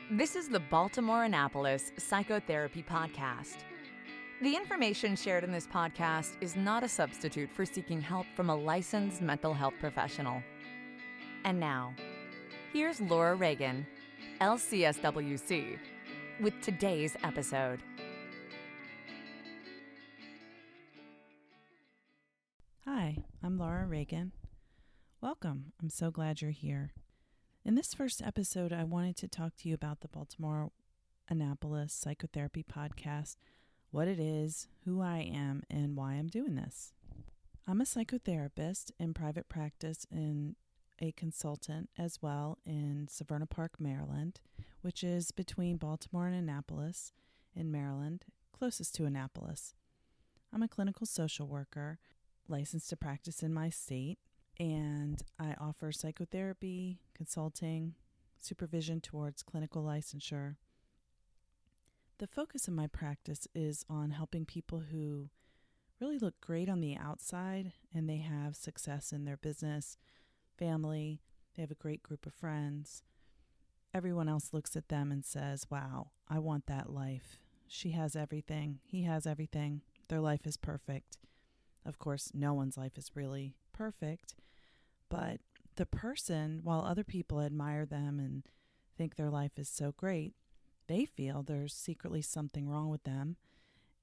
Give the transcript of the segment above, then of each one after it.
This is the Baltimore Annapolis Psychotherapy Podcast. The information shared in this podcast is not a substitute for seeking help from a licensed mental health professional. And now, here's Laura Reagan, LCSW-C, with today's episode. Hi, I'm Laura Reagan. Welcome. I'm so glad you're here. In this first episode, I wanted to talk to you about the Baltimore Annapolis Psychotherapy Podcast, what it is, who I am, and why I'm doing this. I'm a psychotherapist in private practice and a consultant as well in Severna Park, Maryland, which is between Baltimore and Annapolis in Maryland, closest to Annapolis. I'm a clinical social worker, licensed to practice in my state, and I offer psychotherapy, consulting, supervision towards clinical licensure. The focus of my practice is on helping people who really look great on the outside and they have success in their business, family, they have a great group of friends. Everyone else looks at them and says, wow, I want that life. She has everything. He has everything. Their life is perfect. Of course, no one's life is really perfect, but the person, while other people admire them and think their life is so great, they feel there's secretly something wrong with them,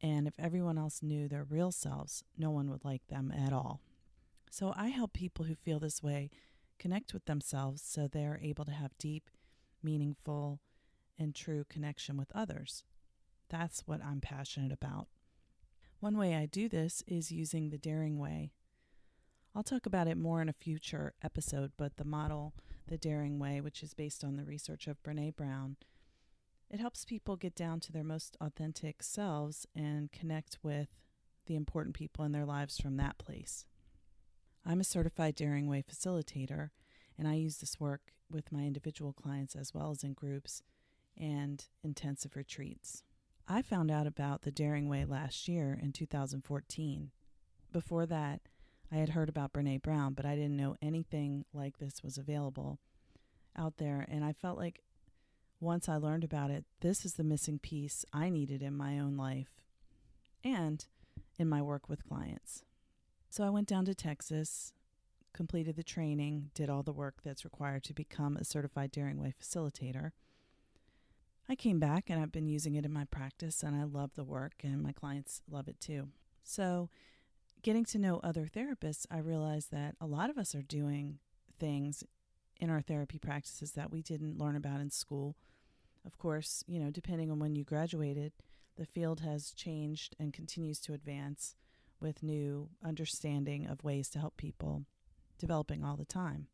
and if everyone else knew their real selves, no one would like them at all. So I help people who feel this way connect with themselves so they're able to have deep, meaningful, and true connection with others. That's what I'm passionate about. One way I do this is using the Daring Way. I'll talk about it more in a future episode, but the model, the Daring Way, which is based on the research of Brené Brown, it helps people get down to their most authentic selves and connect with the important people in their lives from that place. I'm a Certified Daring Way Facilitator, and I use this work with my individual clients as well as in groups and intensive retreats. I found out about the Daring Way last year in 2014. Before that, I had heard about Brené Brown, but I didn't know anything like this was available out there. And I felt like once I learned about it, this is the missing piece I needed in my own life and in my work with clients. So I went down to Texas, completed the training, did all the work that's required to become a Certified Daring Way Facilitator. I came back and I've been using it in my practice, and I love the work, and my clients love it too. So getting to know other therapists, I realized that a lot of us are doing things in our therapy practices that we didn't learn about in school. Of course, depending on when you graduated, the field has changed and continues to advance with new understanding of ways to help people, developing all the time.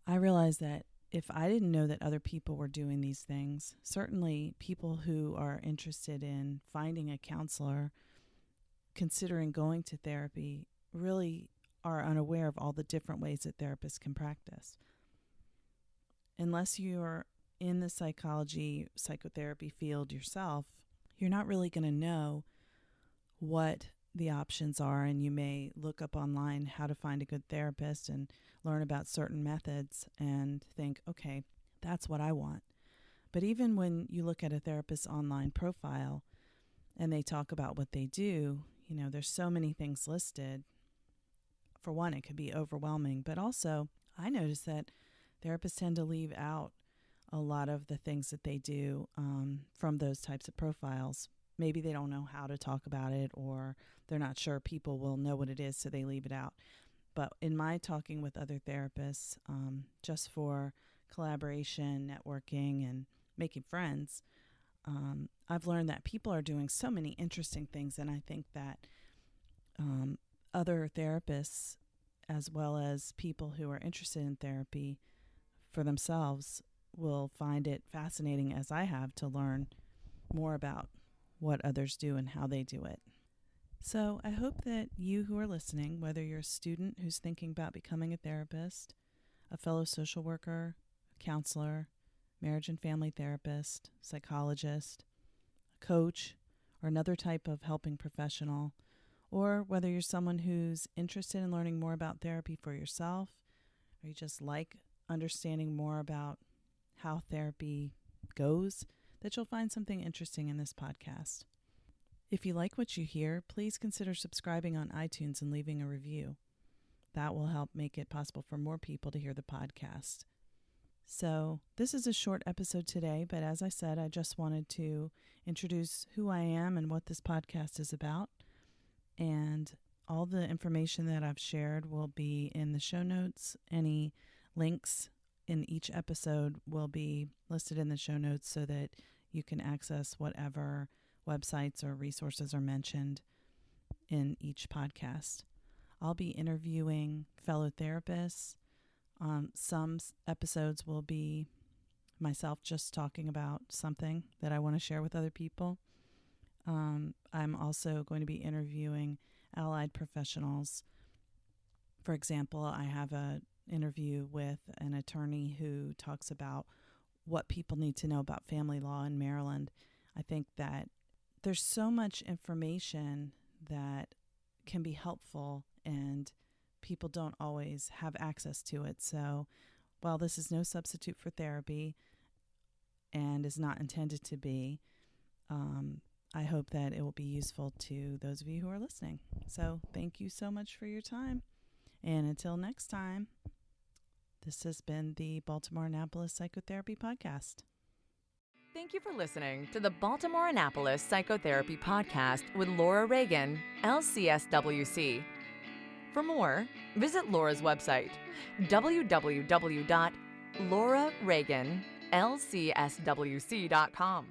I realized that if I didn't know that other people were doing these things, certainly people who are interested in finding a counselor, considering going to therapy, really are unaware of all the different ways that therapists can practice. Unless you're in the psychotherapy field yourself, you're not really going to know what the options are, and you may look up online how to find a good therapist and learn about certain methods and think, okay, that's what I want. But even when you look at a therapist's online profile and they talk about what they do, there's so many things listed. For one, it could be overwhelming, but also I notice that therapists tend to leave out a lot of the things that they do from those types of profiles. Maybe they don't know how to talk about it, or they're not sure people will know what it is, so they leave it out. But in my talking with other therapists, just for collaboration, networking, and making friends, I've learned that people are doing so many interesting things, and I think that other therapists, as well as people who are interested in therapy for themselves, will find it fascinating, as I have, to learn more about what others do and how they do it. So I hope that you who are listening, whether you're a student who's thinking about becoming a therapist, a fellow social worker, a counselor, marriage and family therapist, psychologist, a coach, or another type of helping professional, or whether you're someone who's interested in learning more about therapy for yourself, or you just like understanding more about how therapy goes, that you'll find something interesting in this podcast. If you like what you hear, please consider subscribing on iTunes and leaving a review. That will help make it possible for more people to hear the podcast. So this is a short episode today, but as I said, I just wanted to introduce who I am and what this podcast is about. And all the information that I've shared will be in the show notes. Any links in each episode will be listed in the show notes so that you can access whatever websites or resources are mentioned in each podcast. I'll be interviewing fellow therapists. Some episodes will be myself just talking about something that I want to share with other people. I'm also going to be interviewing allied professionals. For example, I have an interview with an attorney who talks about what people need to know about family law in Maryland. I think that there's so much information that can be helpful and people don't always have access to it. So while this is no substitute for therapy and is not intended to be, I hope that it will be useful to those of you who are listening. So thank you so much for your time. And until next time, this has been the Baltimore Annapolis Psychotherapy Podcast. Thank you for listening to the Baltimore Annapolis Psychotherapy Podcast with Laura Reagan, LCSW-C. For more, visit Laura's website, www.laurareaganlcswc.com.